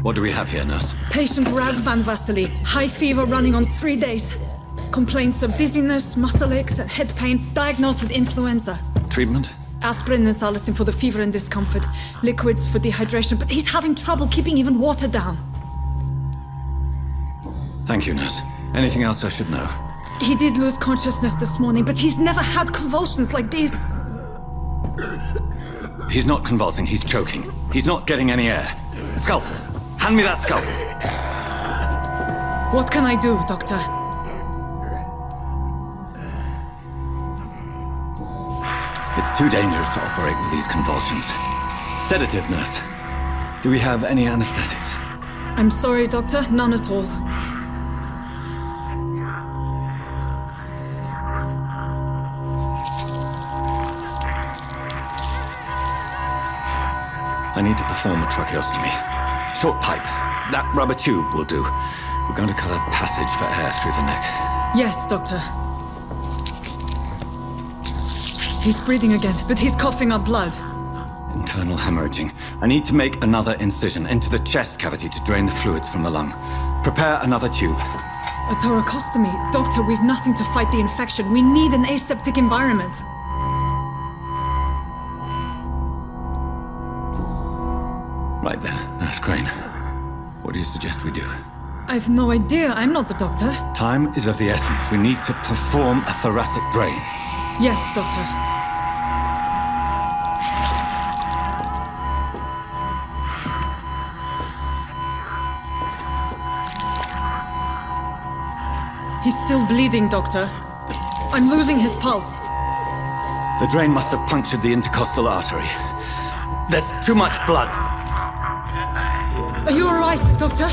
What do we have here, nurse? Patient Raz Van Vassily. High fever running on 3 days. Complaints of dizziness, muscle aches, and head pain. Diagnosed with influenza. Treatment? Aspirin and salicin for the fever and discomfort. Liquids for dehydration, but he's having trouble keeping even water down. Thank you, nurse. Anything else I should know? He did lose consciousness this morning, but he's never had convulsions like these. He's not convulsing, he's choking. He's not getting any air. Scalpel! Hand me that scalpel! What can I do, Doctor? It's too dangerous to operate with these convulsions. Sedative, nurse. Do we have any anesthetics? I'm sorry, Doctor. None at all. I need to perform a tracheostomy. Short pipe. That rubber tube will do. We're going to cut a passage for air through the neck. Yes, Doctor. He's breathing again, but he's coughing up blood. Internal hemorrhaging. I need to make another incision into the chest cavity to drain the fluids from the lung. Prepare another tube. A thoracostomy? Doctor, we've nothing to fight the infection. We need an aseptic environment. Right then, Nurse Crane. What do you suggest we do? I've no idea. I'm not the doctor. Time is of the essence. We need to perform a thoracic drain. Yes, Doctor. He's still bleeding, Doctor. I'm losing his pulse. The drain must have punctured the intercostal artery. There's too much blood. Are you all right, Doctor?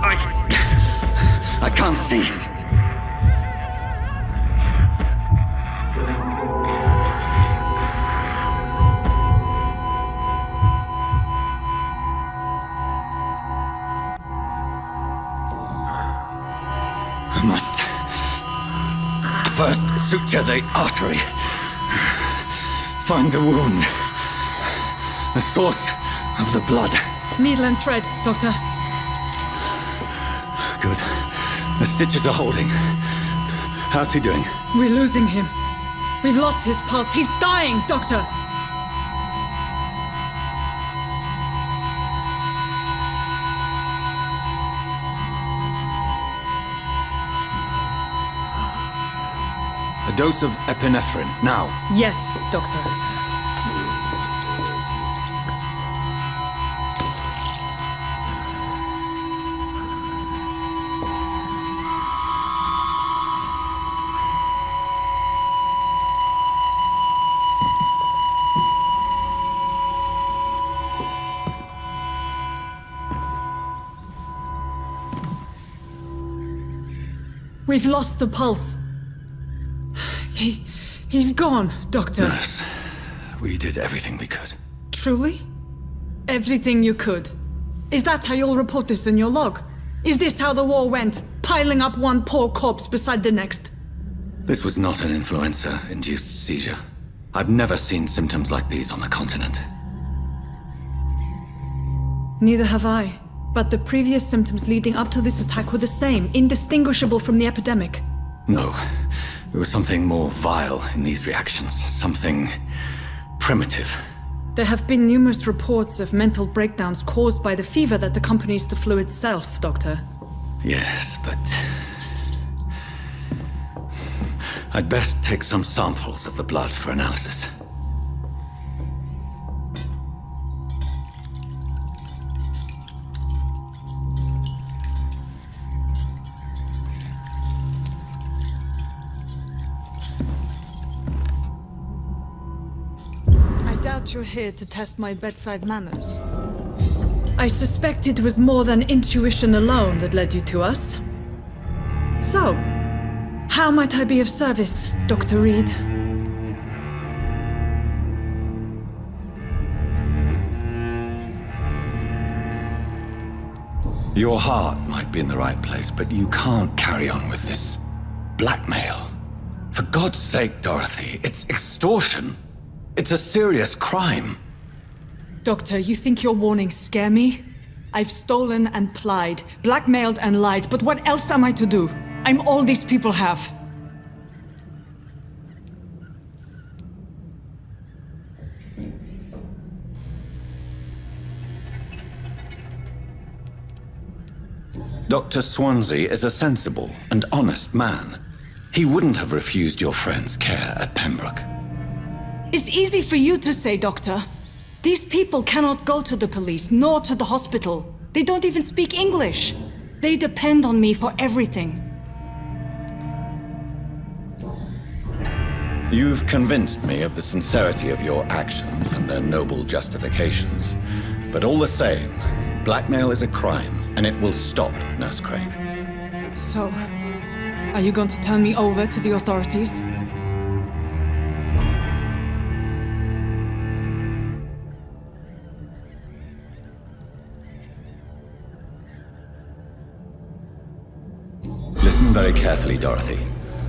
I can't see. I must first suture the artery. Find the wound. The source of the blood. Needle and thread, Doctor. Good. The stitches are holding. How's he doing? We're losing him. We've lost his pulse. He's dying, Doctor! A dose of epinephrine, now. Yes, Doctor. We've lost the pulse. He's gone, Doctor. Nurse, we did everything we could. Truly? Everything you could? Is that how you'll report this in your log? Is this how the war went? Piling up one poor corpse beside the next? This was not an influenza-induced seizure. I've never seen symptoms like these on the continent. Neither have I. But the previous symptoms leading up to this attack were the same, indistinguishable from the epidemic. No. There was something more vile in these reactions. Something primitive. There have been numerous reports of mental breakdowns caused by the fever that accompanies the flu itself, Doctor. Yes, but I'd best take some samples of the blood for analysis. I doubt you're here to test my bedside manners. I suspect it was more than intuition alone that led you to us. So, how might I be of service, Dr. Reed? Your heart might be in the right place, but you can't carry on with this blackmail. For God's sake, Dorothy, it's extortion. It's a serious crime. Doctor, you think your warnings scare me? I've stolen and plied, blackmailed and lied, but what else am I to do? I'm all these people have. Dr. Swansea is a sensible and honest man. He wouldn't have refused your friend's care at Pembroke. It's easy for you to say, Doctor. These people cannot go to the police, nor to the hospital. They don't even speak English. They depend on me for everything. You've convinced me of the sincerity of your actions and their noble justifications. But all the same, blackmail is a crime, and it will stop, Nurse Crane. So, are you going to turn me over to the authorities? Listen very carefully, Dorothy.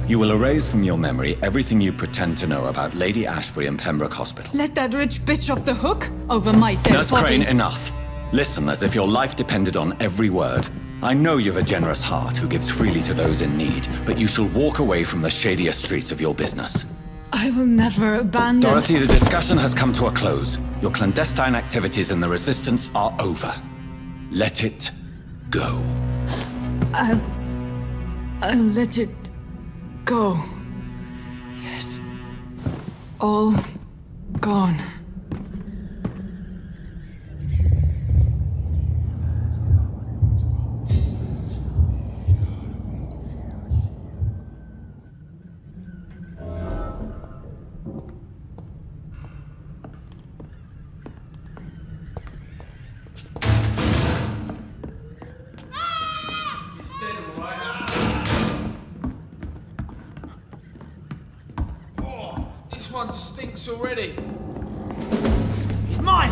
You will erase from your memory everything you pretend to know about Lady Ashbury and Pembroke Hospital. Let that rich bitch off the hook over my dead Nurse body. Crane, enough. Listen as if your life depended on every word. I know you've a generous heart who gives freely to those in need, but you shall walk away from the shadier streets of your business. I will never abandon... Dorothy, the discussion has come to a close. Your clandestine activities in the Resistance are over. Let it go. I'll let it go. Yes. All gone. This one stinks already. It's mine!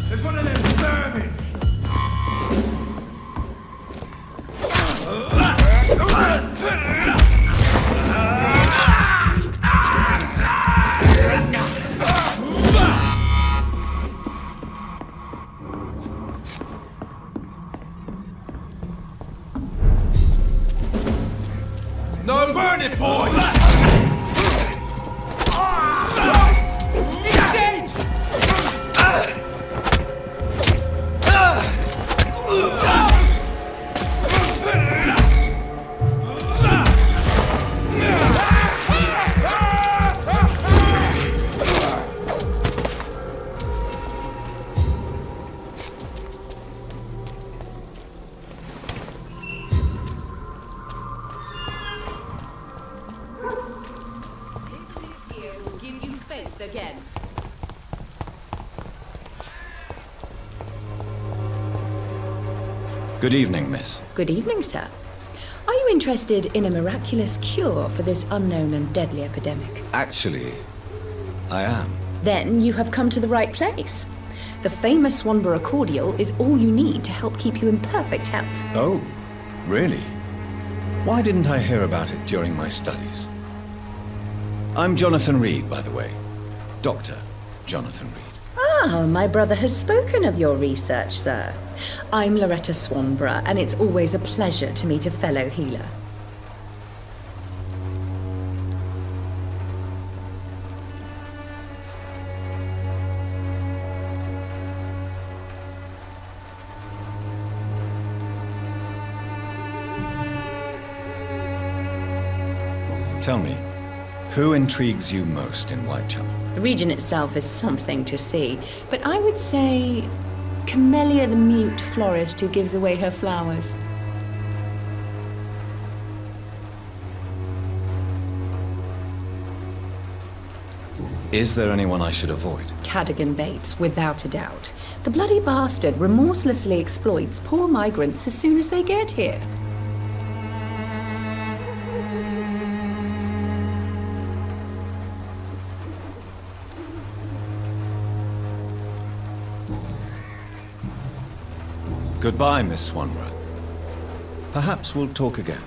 There's one of them vermin! No burn it, boys! He's dead! Again. Good evening, miss. Good evening, sir. Are you interested in a miraculous cure for this unknown and deadly epidemic? Actually, I am. Then you have come to the right place. The famous Swanborough cordial is all you need to help keep you in perfect health. Oh, really? Why didn't I hear about it during my studies? I'm Jonathan Reed, by the way. Dr. Jonathan Reed. Ah, my brother has spoken of your research, sir. I'm Loretta Swanborough, and it's always a pleasure to meet a fellow healer. Tell me, who intrigues you most in Whitechapel? The region itself is something to see, but I would say Camellia the mute florist who gives away her flowers. Is there anyone I should avoid? Cadogan Bates, without a doubt. The bloody bastard remorselessly exploits poor migrants as soon as they get here. Goodbye, Miss Swanborough. Perhaps we'll talk again.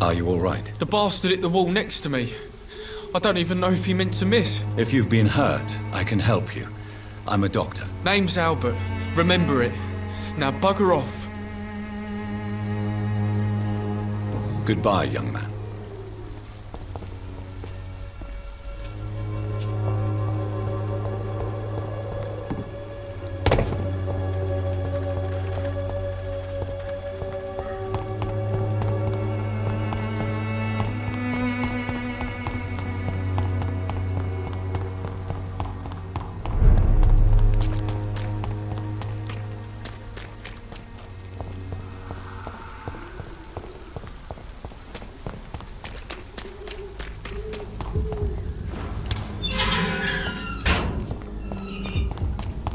Are you all right? The bastard hit the wall next to me. I don't even know if he meant to miss. If you've been hurt, I can help you. I'm a doctor. Name's Albert. Remember it. Now bugger off. Goodbye, young man.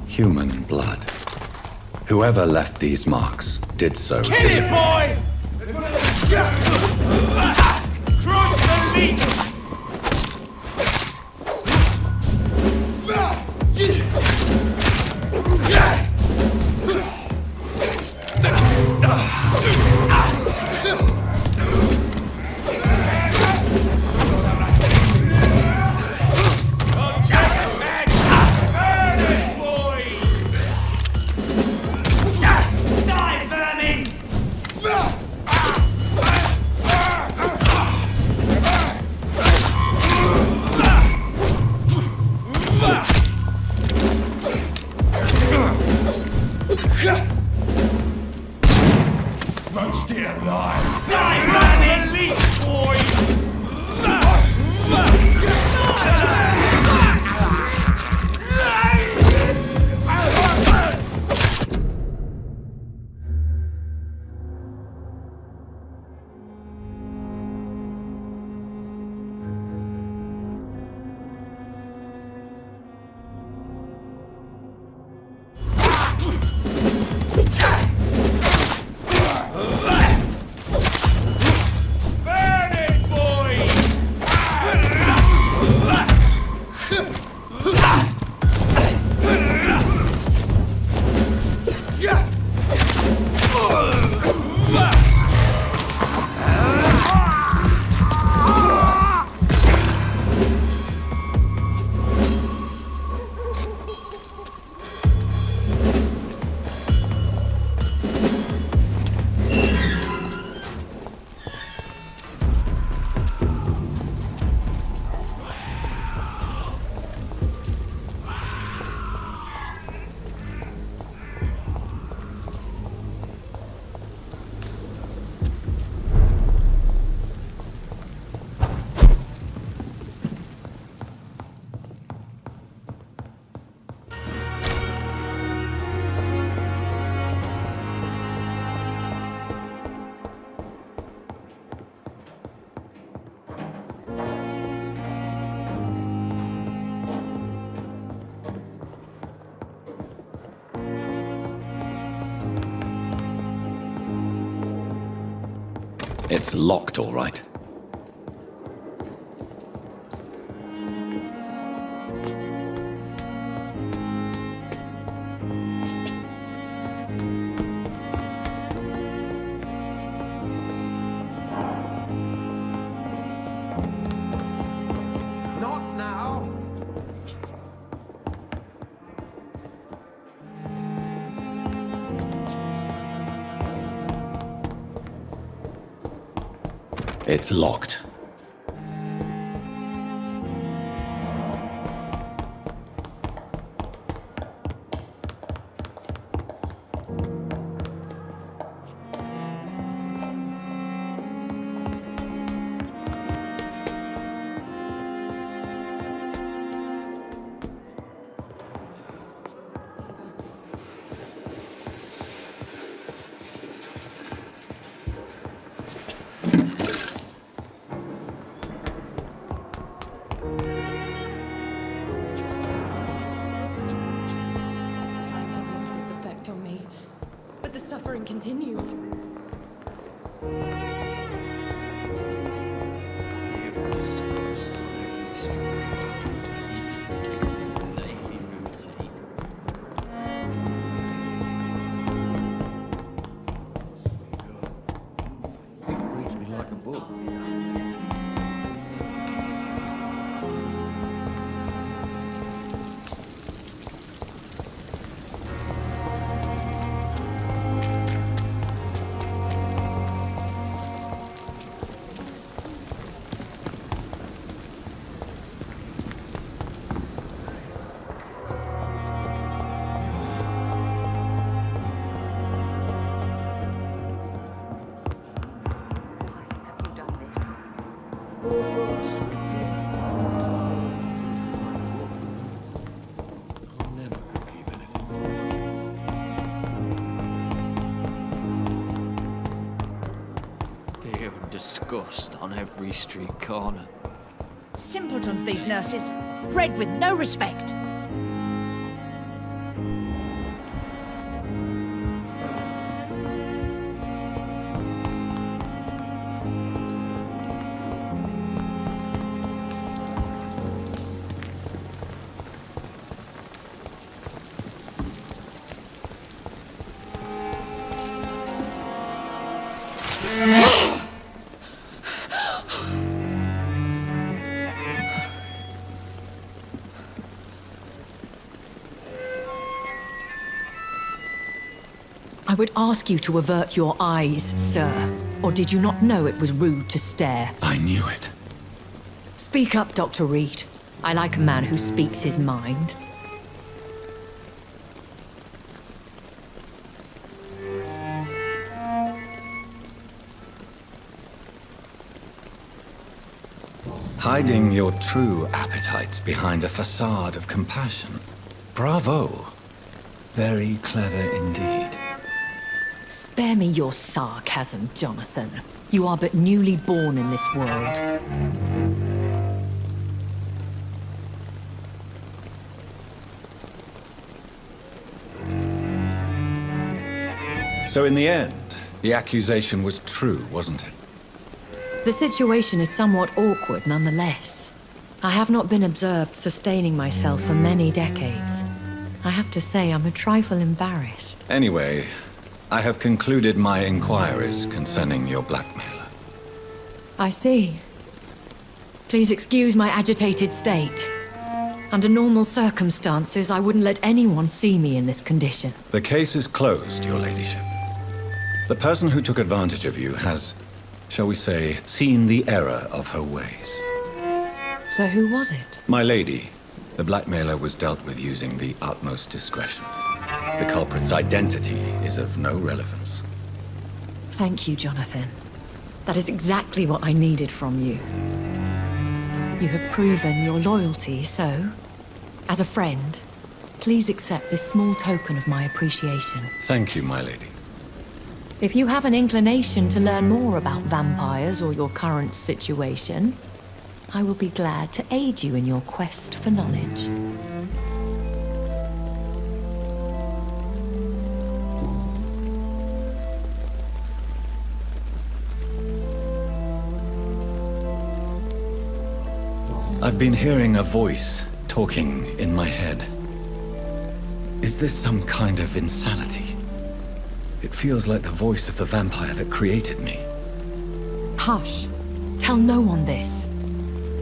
Human blood. Whoever left these marks did so. Kill it, boy! Cross the meat! Roast it alive! Die, man! Elite, boy! It's locked, all right. Not now. It's locked. Continues. Reads me like a book. disgust on every street corner. Simpletons, these nurses. Bred with no respect. I would ask you to avert your eyes, sir. Or did you not know it was rude to stare? I knew it. Speak up, Dr. Reed. I like a man who speaks his mind. Hiding your true appetites behind a facade of compassion. Bravo. Very clever indeed. Spare me your sarcasm, Jonathan. You are but newly born in this world. So in the end, the accusation was true, wasn't it? The situation is somewhat awkward nonetheless. I have not been observed sustaining myself for many decades. I have to say I'm a trifle embarrassed. Anyway, I have concluded my inquiries concerning your blackmailer. I see. Please excuse my agitated state. Under normal circumstances, I wouldn't let anyone see me in this condition. The case is closed, your ladyship. The person who took advantage of you has, shall we say, seen the error of her ways. So who was it? My lady, the blackmailer was dealt with using the utmost discretion. The culprit's identity is of no relevance. Thank you, Jonathan. That is exactly what I needed from you. You have proven your loyalty, so, as a friend, please accept this small token of my appreciation. Thank you, my lady. If you have an inclination to learn more about vampires or your current situation, I will be glad to aid you in your quest for knowledge. I've been hearing a voice talking in my head. Is this some kind of insanity? It feels like the voice of the vampire that created me. Hush. Tell no one this.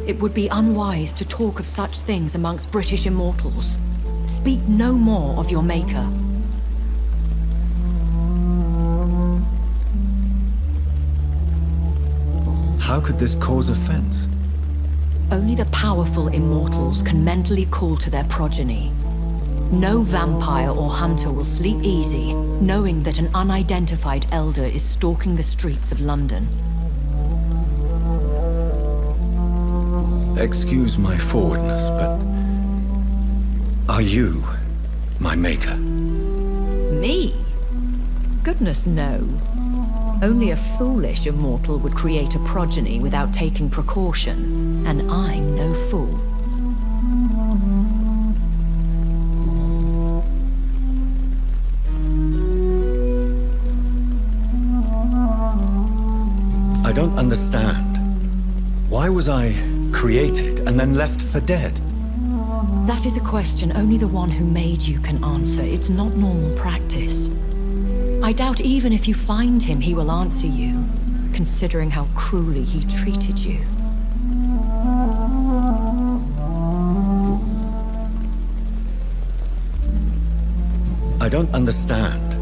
It would be unwise to talk of such things amongst British immortals. Speak no more of your maker. How could this cause offense? Only the powerful immortals can mentally call to their progeny. No vampire or hunter will sleep easy, knowing that an unidentified elder is stalking the streets of London. Excuse my forwardness, but are you my maker? Me? Goodness, no. Only a foolish immortal would create a progeny without taking precaution, and I'm no fool. I don't understand. Why was I created and then left for dead? That is a question only the one who made you can answer. It's not normal practice. I doubt even if you find him, he will answer you, considering how cruelly he treated you. I don't understand.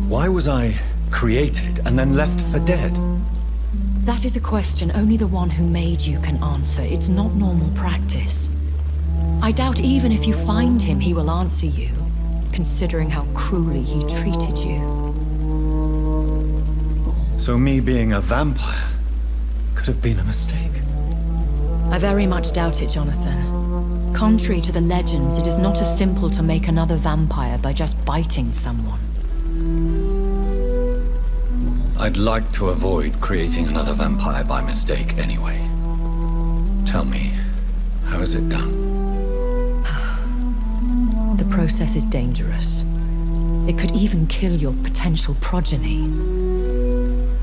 Why was I created and then left for dead? That is a question only the one who made you can answer. It's not normal practice. I doubt even if you find him, he will answer you, considering how cruelly he treated you. So me being a vampire could have been a mistake. I very much doubt it, Jonathan. Contrary to the legends, it is not as simple to make another vampire by just biting someone. I'd like to avoid creating another vampire by mistake anyway. Tell me, how is it done? The process is dangerous. It could even kill your potential progeny.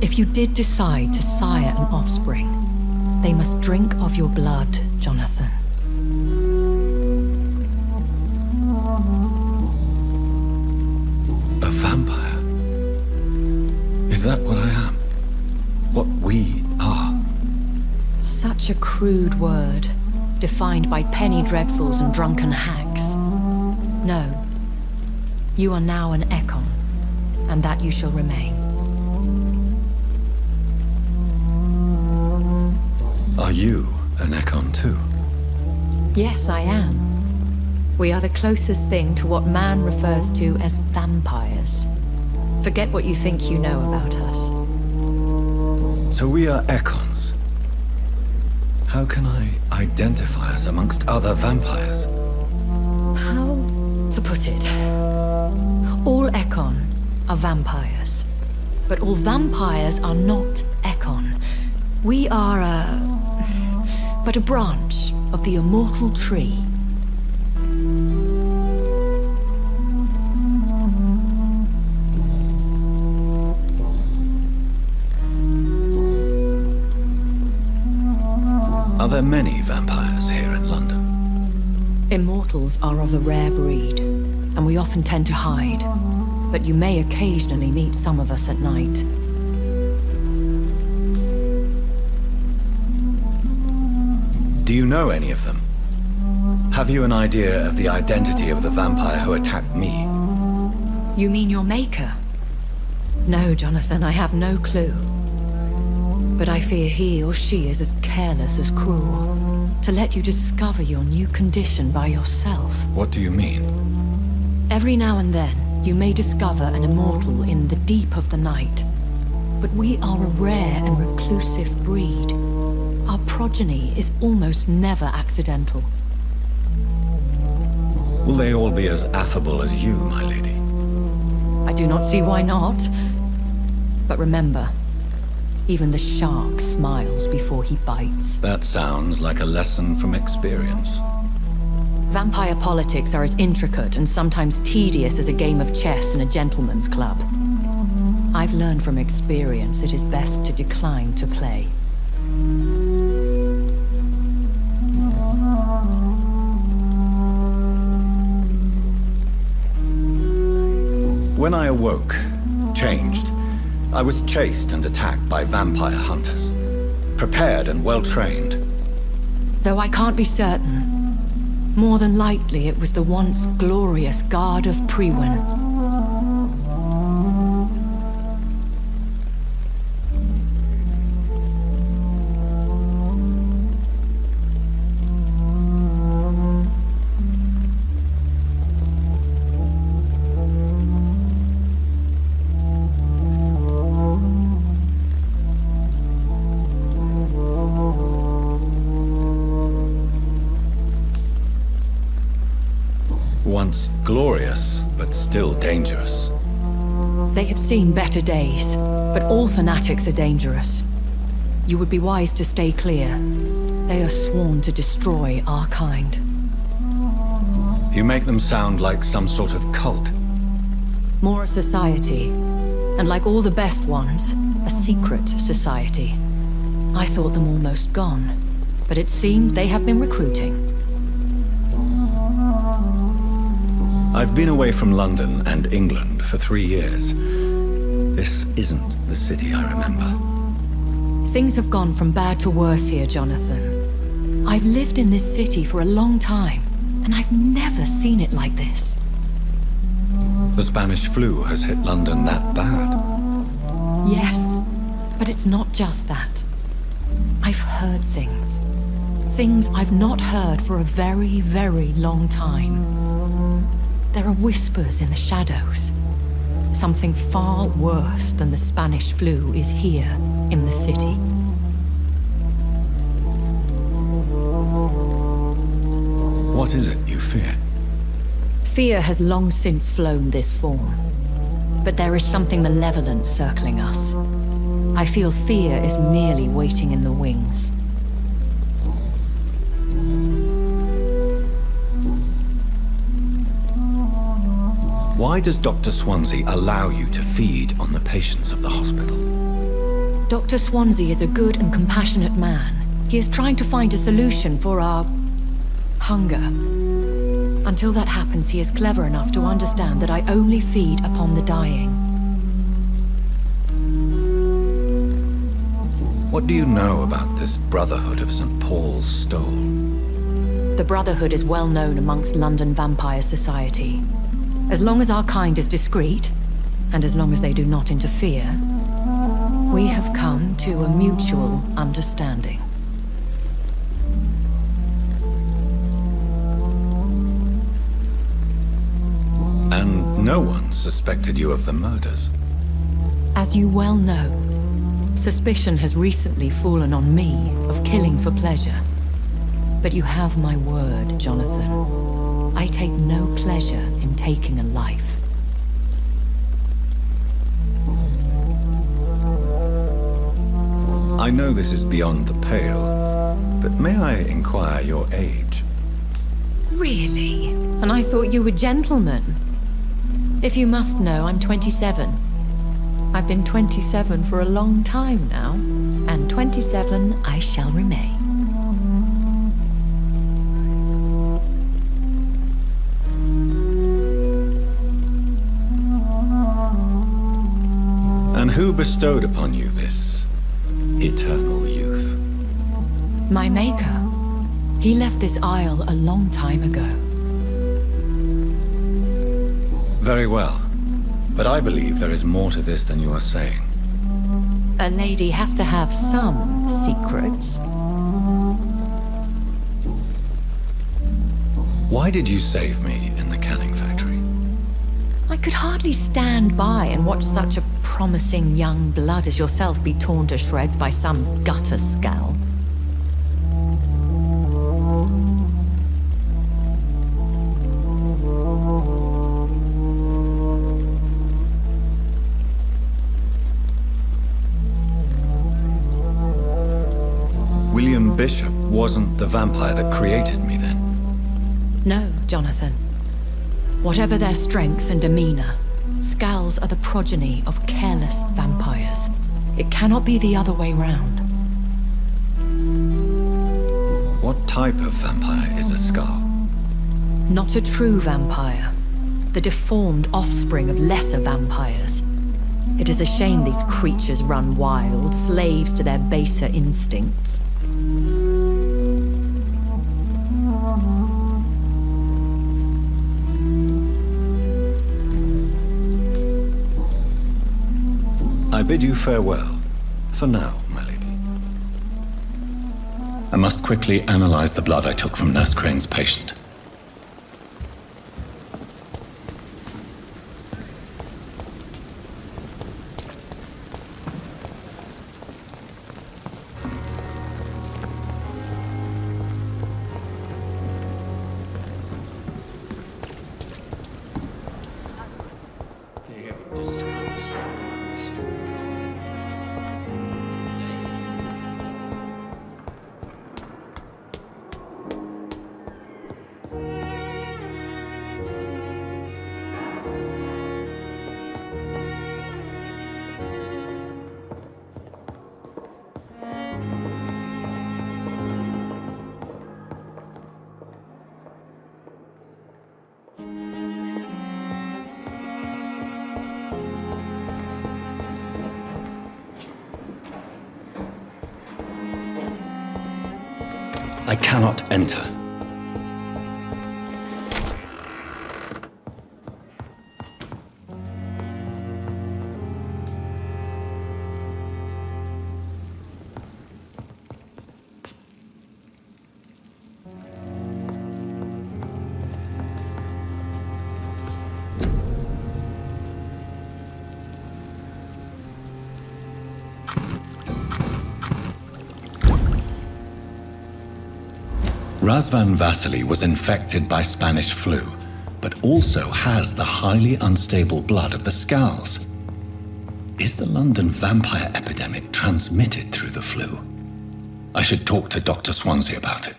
If you did decide to sire an offspring, they must drink of your blood, Jonathan. A vampire? Is that what I am? What we are? Such a crude word, defined by penny dreadfuls and drunken hacks. No. You are now an Ekon, and that you shall remain. Are you an Ekon too? Yes, I am. We are the closest thing to what man refers to as vampires. Forget what you think you know about us. So we are Ekons. How can I identify us amongst other vampires? How to put it? All Ekon are vampires. But all vampires are not Ekon. We are but a branch of the immortal tree. Are there many vampires here in London? Immortals are of a rare breed, and we often tend to hide. But you may occasionally meet some of us at night. Do you know any of them? Have you an idea of the identity of the vampire who attacked me? You mean your maker? No, Jonathan, I have no clue. But I fear he or she is as careless as cruel. To let you discover your new condition by yourself. What do you mean? Every now and then, you may discover an immortal in the deep of the night. But we are a rare and reclusive breed. Our progeny is almost never accidental. Will they all be as affable as you, my lady? I do not see why not. But remember, even the shark smiles before he bites. That sounds like a lesson from experience. Vampire politics are as intricate and sometimes tedious as a game of chess in a gentleman's club. I've learned from experience it is best to decline to play. When I awoke, changed, I was chased and attacked by vampire hunters. Prepared and well-trained. Though I can't be certain, more than likely it was the once glorious Guard of Priwen. Once glorious, but still dangerous. They have seen better days, but all fanatics are dangerous. You would be wise to stay clear. They are sworn to destroy our kind. You make them sound like some sort of cult. More a society, and like all the best ones, a secret society. I thought them almost gone, but it seemed they have been recruiting. I've been away from London and England for 3 years. This isn't the city I remember. Things have gone from bad to worse here, Jonathan. I've lived in this city for a long time, and I've never seen it like this. The Spanish flu has hit London that bad. Yes, but it's not just that. I've heard things. Things I've not heard for a very, very long time. There are whispers in the shadows. Something far worse than the Spanish flu is here in the city. What is it you fear? Fear has long since flown this form. But there is something malevolent circling us. I feel fear is merely waiting in the wings. Why does Dr. Swansea allow you to feed on the patients of the hospital? Dr. Swansea is a good and compassionate man. He is trying to find a solution for our hunger. Until that happens, he is clever enough to understand that I only feed upon the dying. What do you know about this Brotherhood of St. Paul's Stole? The Brotherhood is well known amongst London vampire society. As long as our kind is discreet, and as long as they do not interfere, we have come to a mutual understanding. And no one suspected you of the murders. As you well know, suspicion has recently fallen on me of killing for pleasure. But you have my word, Jonathan. I take no pleasure in taking a life. I know this is beyond the pale, but may I inquire your age? Really? And I thought you were gentlemen. If you must know, I'm 27. I've been 27 for a long time now, and 27 I shall remain. And who bestowed upon you this eternal youth? My maker. He left this isle a long time ago. Very well. But I believe there is more to this than you are saying. A lady has to have some secrets. Why did you save me in the canning factory? I could hardly stand by and watch such a promising young blood as yourself be torn to shreds by some gutter scowl. William Bishop wasn't the vampire that created me then? No, Jonathan. Whatever their strength and demeanor, Scowls are the progeny of careless vampires. It cannot be the other way round. What type of vampire is a Scowl? Not a true vampire. The deformed offspring of lesser vampires. It is a shame these creatures run wild, slaves to their baser instincts. I bid you farewell, for now, my lady. I must quickly analyze the blood I took from Nurse Crane's patient. They have discussed every stroke. I cannot enter. Razvan Vasily was infected by Spanish flu, but also has the highly unstable blood of the Scowls. Is the London vampire epidemic transmitted through the flu? I should talk to Dr. Swansea about it.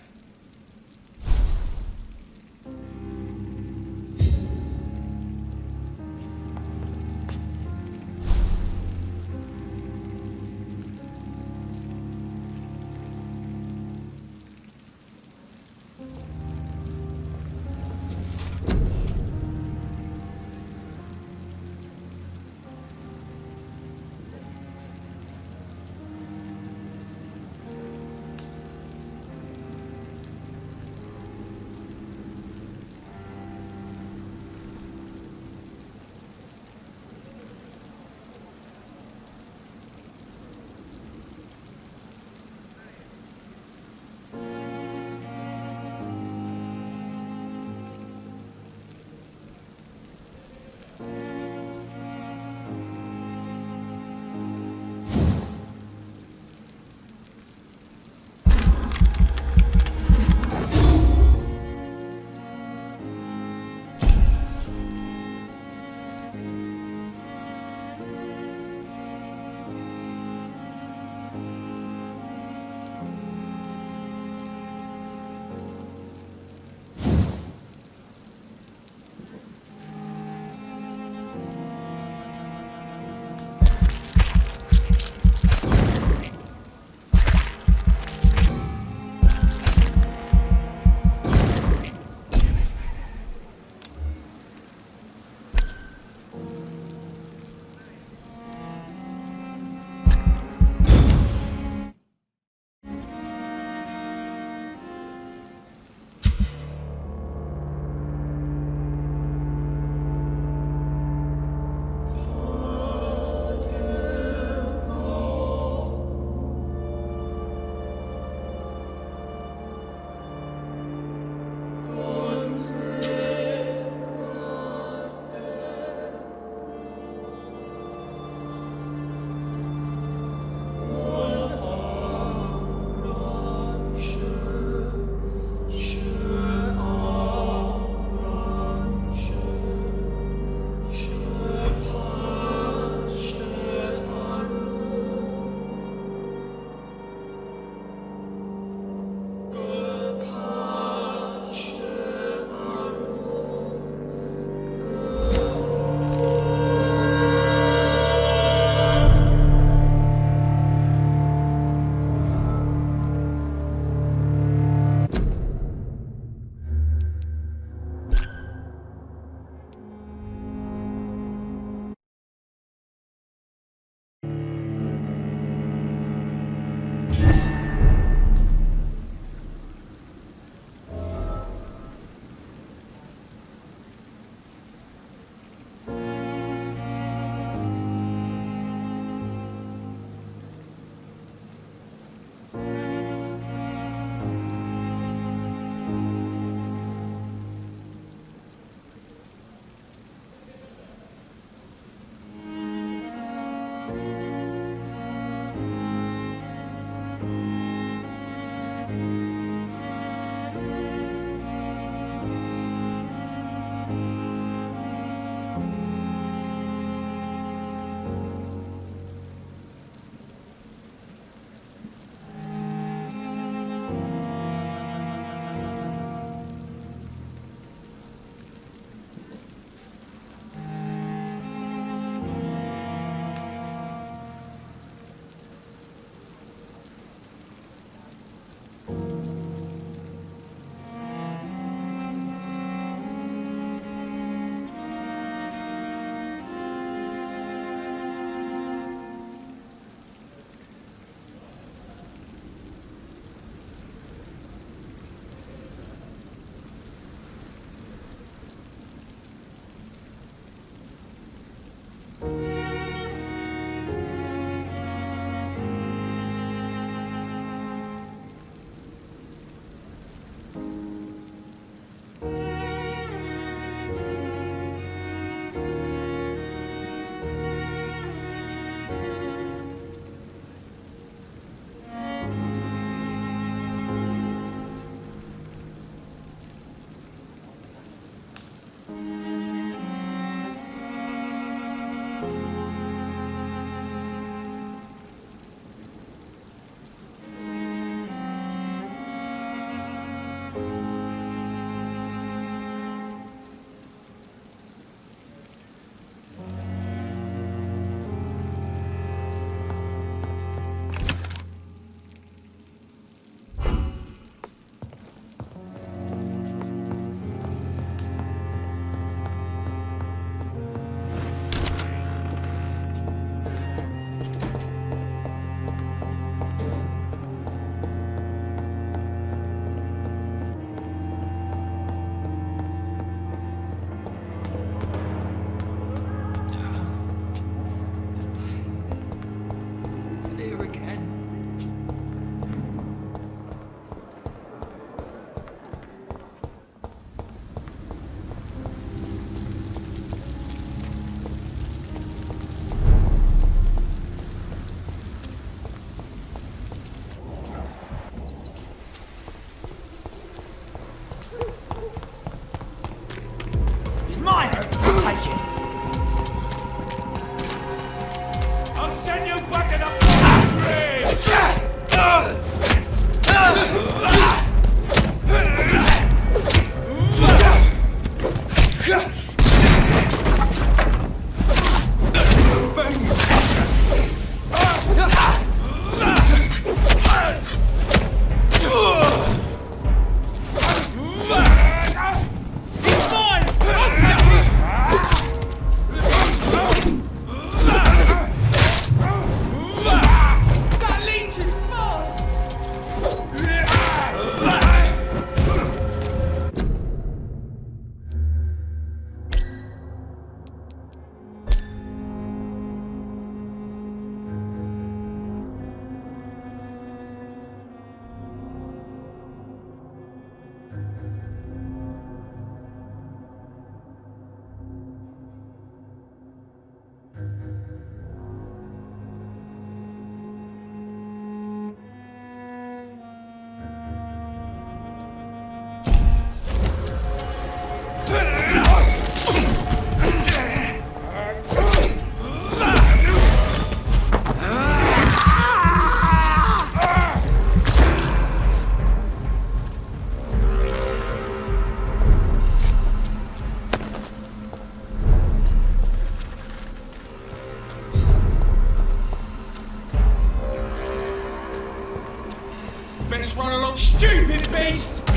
beast!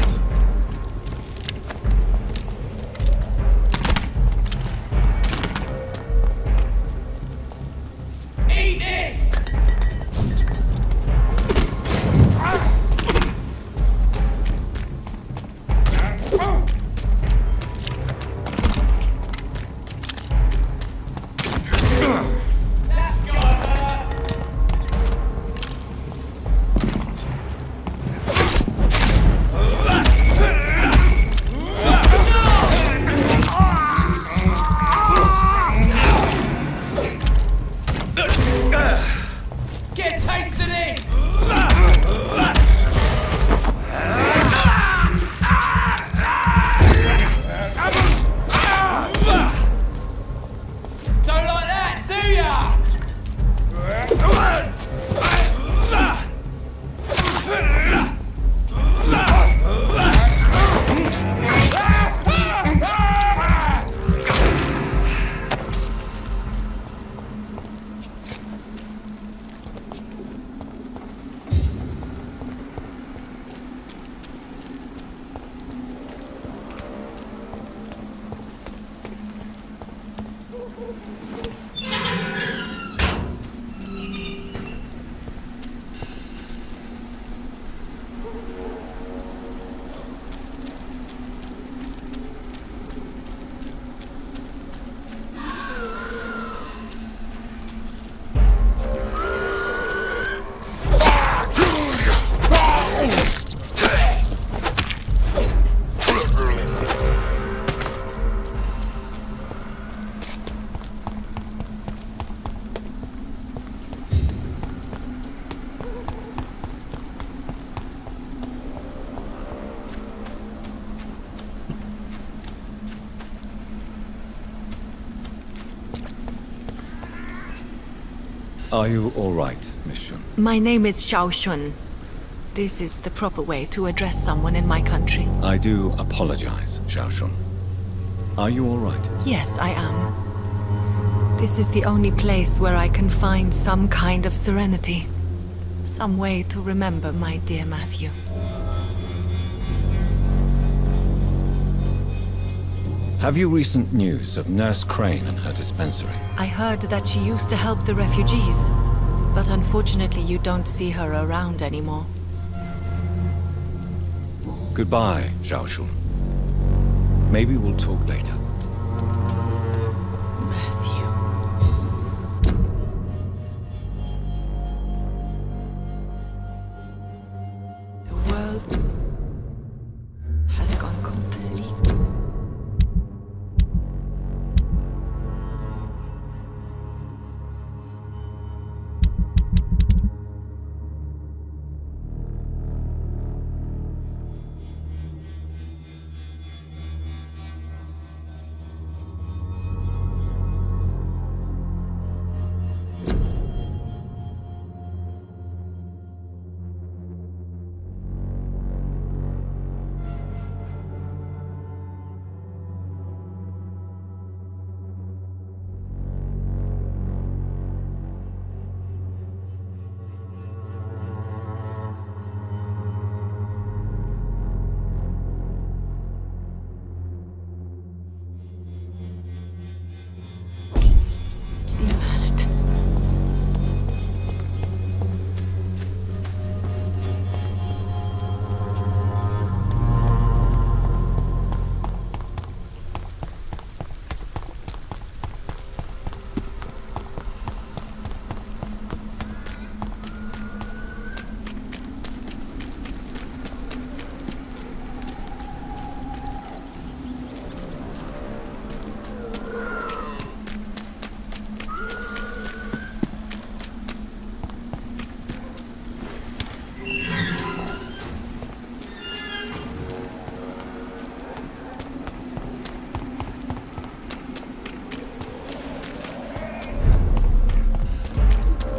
Eat this! That's gotta hurt! Get a taste of this! Don't like that, do ya? Are you all right, Miss Shun? My name is Xiao Shun. This is the proper way to address someone in my country. I do apologize, Xiao Shun. Are you all right? Yes, I am. This is the only place where I can find some kind of serenity. Some way to remember my dear Matthew. Have you recent news of Nurse Crane and her dispensary? I heard that she used to help the refugees, but unfortunately you don't see her around anymore. Goodbye, Xiao Shun. Maybe we'll talk later. Matthew. The world has gone complete.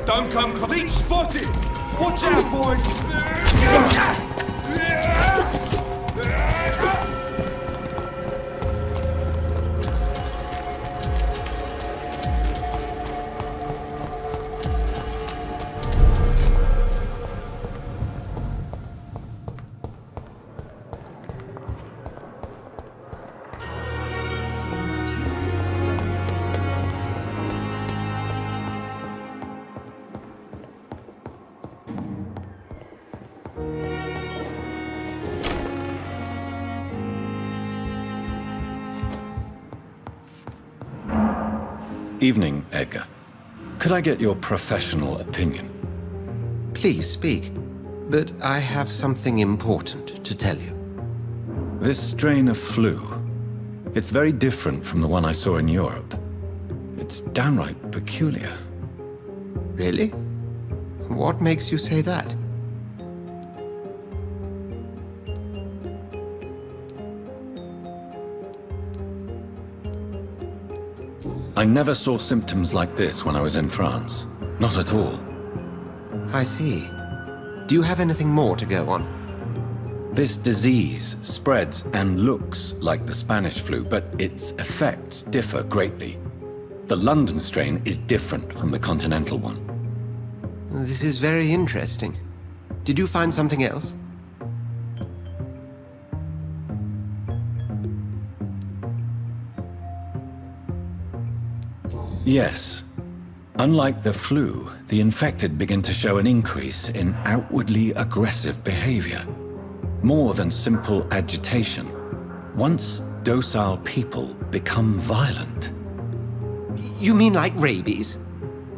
Don't come close. Leech spotted! Watch out, boys! Evening, Edgar. Could I get your professional opinion? Please speak, but I have something important to tell you. This strain of flu, it's very different from the one I saw in Europe. It's downright peculiar. Really? What makes you say that? I never saw symptoms like this when I was in France. Not at all. I see. Do you have anything more to go on? This disease spreads and looks like the Spanish flu, but its effects differ greatly. The London strain is different from the continental one. This is very interesting. Did you find something else? Yes. Unlike the flu, the infected begin to show an increase in outwardly aggressive behavior. More than simple agitation. Once docile people become violent. You mean like rabies?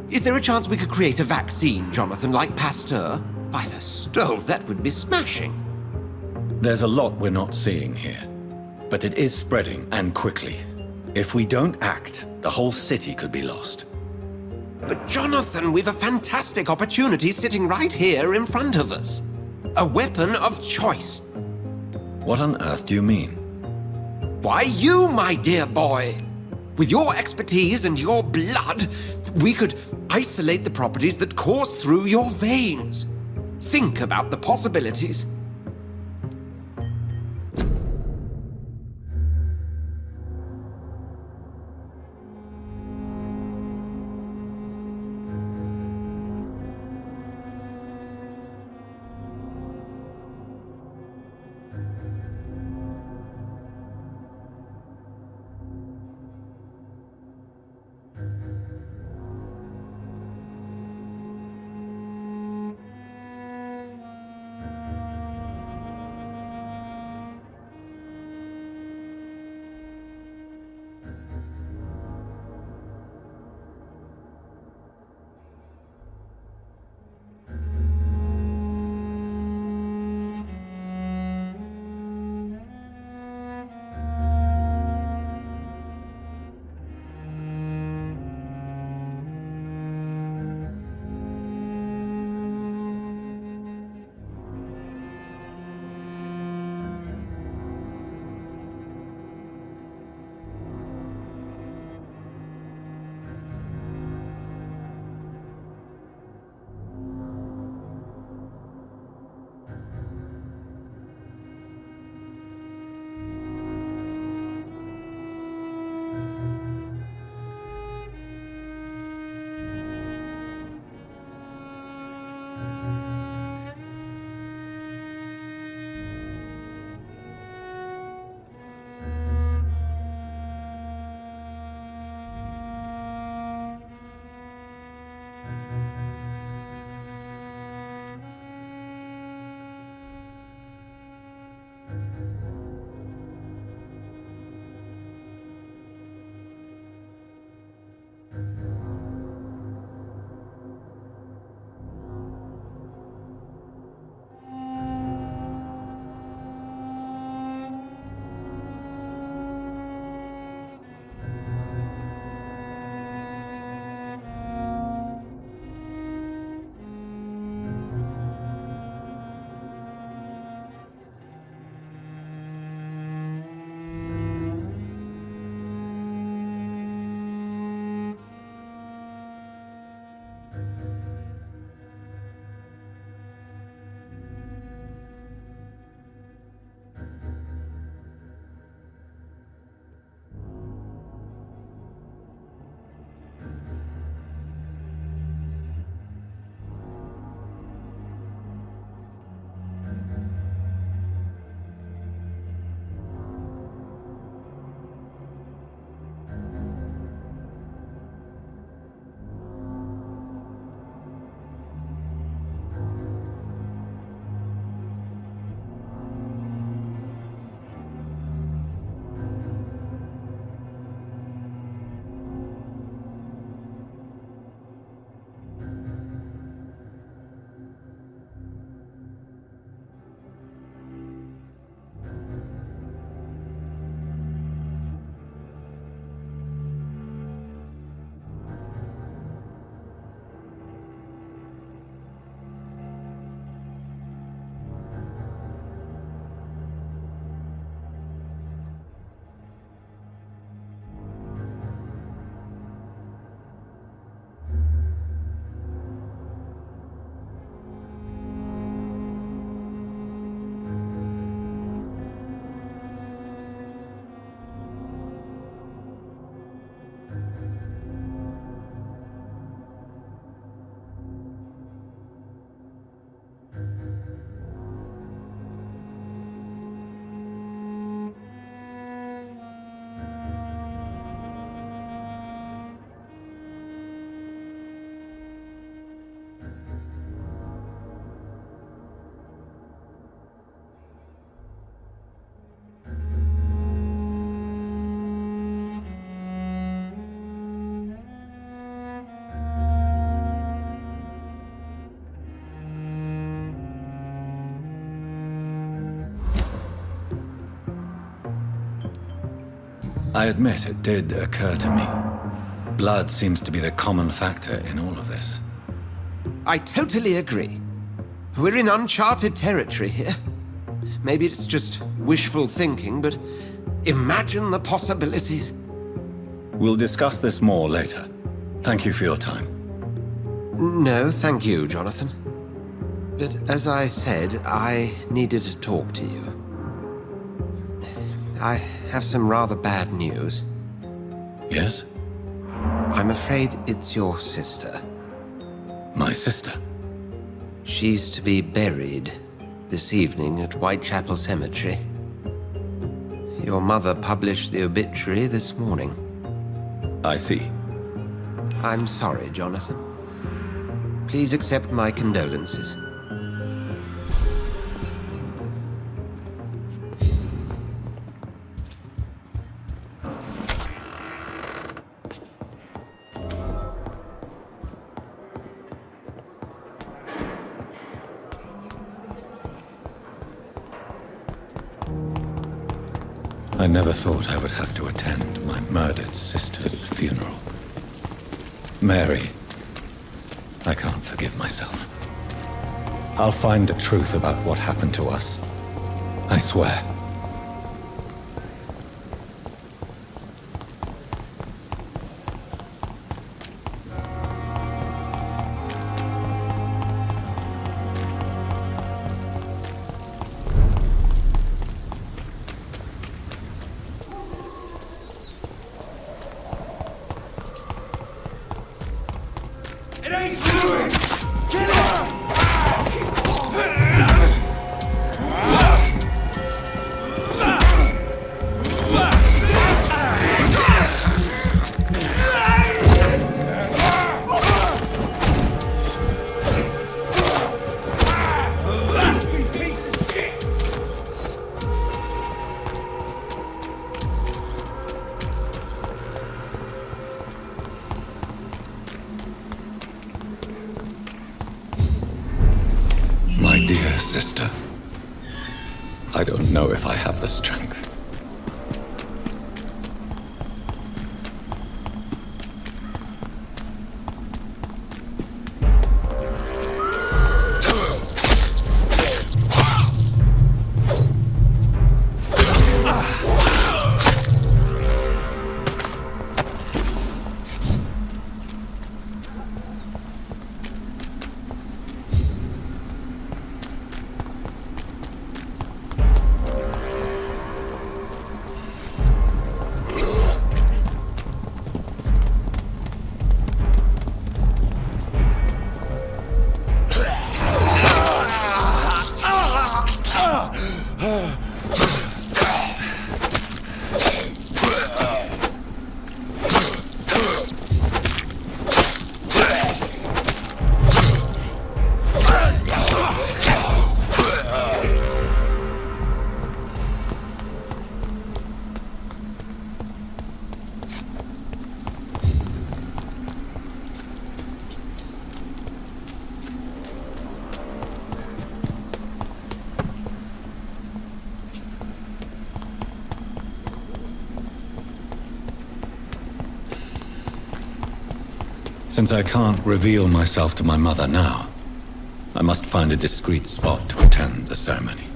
Is there a chance we could create a vaccine, Jonathan, like Pasteur? By the stove, that would be smashing. There's a lot we're not seeing here. But it is spreading, and quickly. If we don't act, the whole city could be lost. But Jonathan, we've a fantastic opportunity sitting right here in front of us. A weapon of choice. What on earth do you mean? Why, you, my dear boy. With your expertise and your blood, we could isolate the properties that course through your veins. Think about the possibilities. I admit it did occur to me. Blood seems to be the common factor in all of this. I totally agree. We're in uncharted territory here. Maybe it's just wishful thinking, but imagine the possibilities. We'll discuss this more later. Thank you for your time. No, thank you, Jonathan. But as I said, I needed to talk to you. I have some rather bad news. Yes? I'm afraid it's your sister. My sister? She's to be buried this evening at Whitechapel Cemetery. Your mother published the obituary this morning. I see. I'm sorry, Jonathan. Please accept my condolences. I never thought I would have to attend my murdered sister's funeral. Mary, I can't forgive myself. I'll find the truth about what happened to us. I swear. It ain't doing! Get up! Piece of shit! My dear sister, I don't know if I have the strength. Since I can't reveal myself to my mother now, I must find a discreet spot to attend the ceremony.